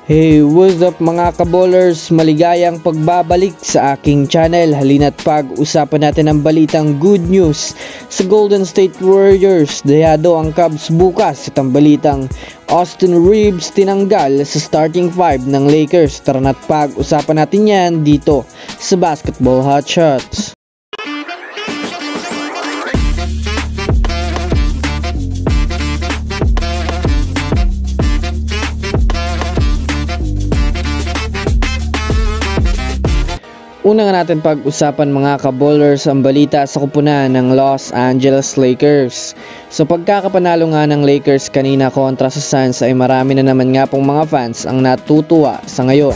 Hey, what's up mga kabowlers? Maligayang pagbabalik sa aking channel. Halina't pag-usapan natin ang balitang good news sa Golden State Warriors. Dayado ang Cubs bukas at ang balitang Austin Reaves tinanggal sa starting 5 ng Lakers. Tara na't pag-usapan natin yan dito sa Basketball Hotshots. Una nga natin pag-usapan mga kabowlers ang balita sa kupunan ng Los Angeles Lakers. So pagkakapanalo nga ng Lakers kanina kontra sa Suns ay marami na naman nga pong mga fans ang natutuwa sa ngayon.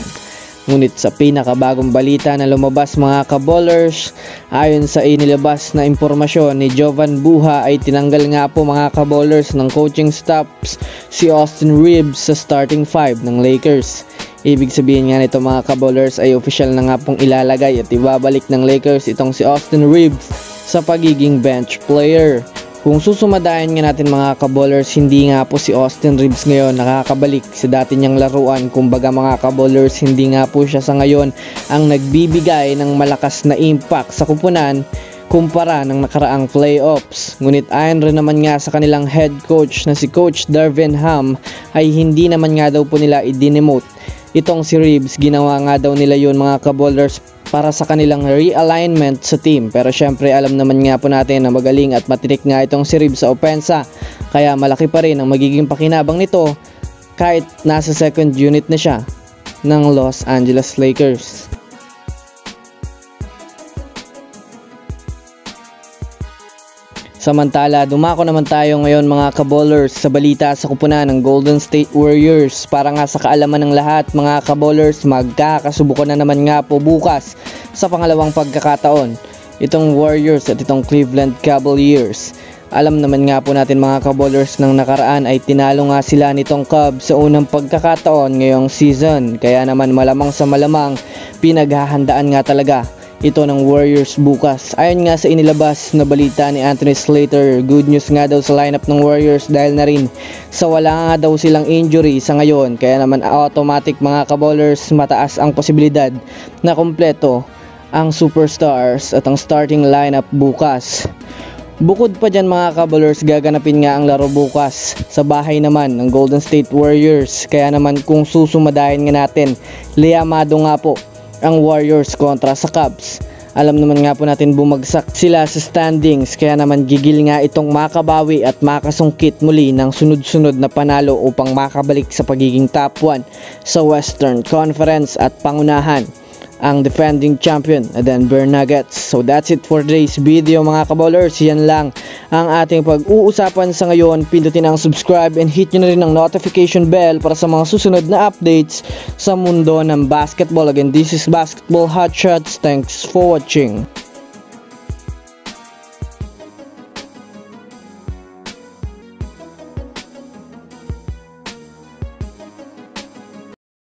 Ngunit sa pinakabagong balita na lumabas mga kabowlers, ayon sa inilabas na impormasyon ni Jovan Buha ay tinanggal nga po mga kabowlers ng coaching staffs si Austin Reaves sa starting 5 ng Lakers. Ibig sabihin nga nito mga kabowlers ay official na nga pong ilalagay at ibabalik ng Lakers itong si Austin Reaves sa pagiging bench player. Kung susumadayan nga natin mga kabowlers, hindi nga po si Austin Reaves ngayon nakakabalik sa dati niyang laruan. Kumbaga mga kabowlers, hindi nga po siya sa ngayon ang nagbibigay ng malakas na impact sa kupunan kumpara ng nakaraang playoffs. Ngunit ayon rin naman nga sa kanilang head coach na si Coach Darvin Ham ay hindi naman nga daw po nila i-demote itong si Reaves. Ginawa nga daw nila yun mga kabowlers para sa kanilang realignment sa team. Pero syempre alam naman nga po natin na magaling at matinik nga itong si Reaves sa opensa. Kaya malaki pa rin ang magiging pakinabang nito kahit nasa second unit na siya ng Los Angeles Lakers. Samantala, dumako naman tayo ngayon mga kabowlers sa balita sa kupunan ng Golden State Warriors. Para nga sa kaalaman ng lahat mga kabowlers, magkakasubukan na naman nga po bukas sa pangalawang pagkakataon itong Warriors at itong Cleveland Cavaliers. Alam naman nga po natin mga kabowlers, ng nakaraan ay tinalo nga sila nitong Cubs sa unang pagkakataon ngayong season. Kaya naman malamang sa malamang pinaghahandaan nga talaga ito ng Warriors bukas. Ayon nga sa inilabas na balita ni Anthony Slater, good news nga daw sa lineup ng Warriors dahil na rin sa wala nga daw silang injury sa ngayon. Kaya naman automatic mga kabowlers, mataas ang posibilidad na kompleto ang superstars at ang starting lineup bukas. Bukod pa dyan mga kabowlers, gaganapin nga ang laro bukas sa bahay naman ng Golden State Warriors. Kaya naman kung susumadahin nga natin, liyamado nga po ang Warriors kontra sa Cubs. Alam naman nga po natin bumagsak sila sa standings, kaya naman gigil nga itong makabawi at makasungkit muli ng sunod-sunod na panalo upang makabalik sa pagiging top 1 sa Western Conference at pangunahan ang defending champion na Denver Nuggets. So that's it for today's video mga kabowlers. Yan lang ang ating pag-uusapan sa ngayon. Pindutin ang subscribe and hit nyo na rin ang notification bell para sa mga susunod na updates sa mundo ng basketball. Again, this is Basketball Hotshots. Thanks for watching.